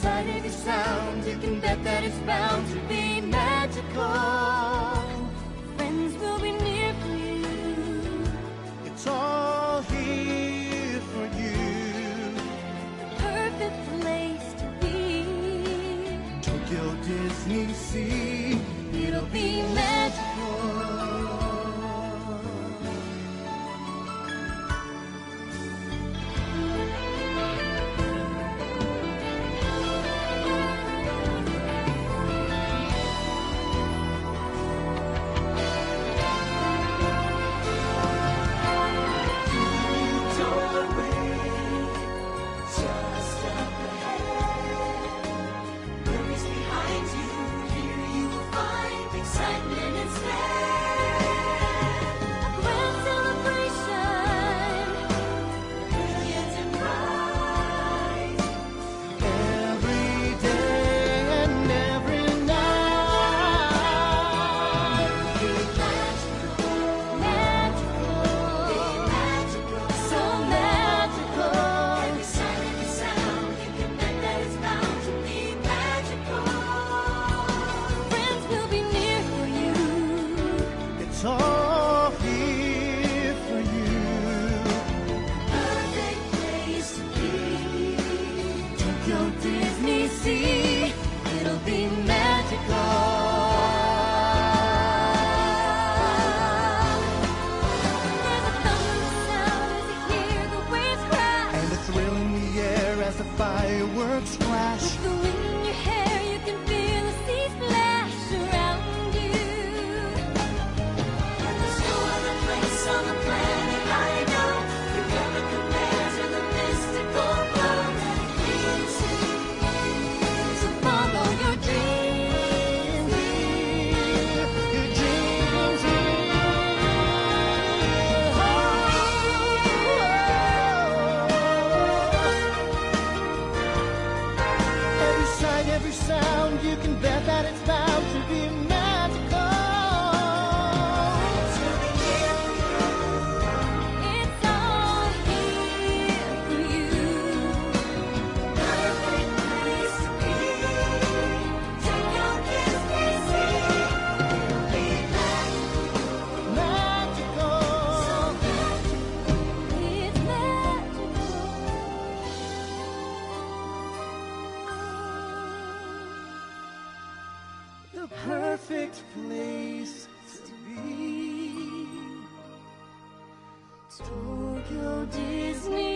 sight, every sound, you can bet that it's bound to be magical. Friends will be near for you. It's all here for you. The perfect place to be. Tokyo Disney Sea. It'll be magical. All here for you. Perfect place to be. Tokyo Disney Sea. It'll be magical. There's a thunder sound as you hear the waves crash, And a thrill in the air as the fireworks flash. with the wind in your hair, you can feel the sea splash around you. On the planet I know, you never compare to the mystical glow that it gives you. So follow your dreams, Your dreams Every sight, every sound, you can bet that it's bound to be magical. it's all here for you. Perfect place to be. Take your Disney Sea. It'll be Magical. it's magical. The perfect place to be. Tokyo Disney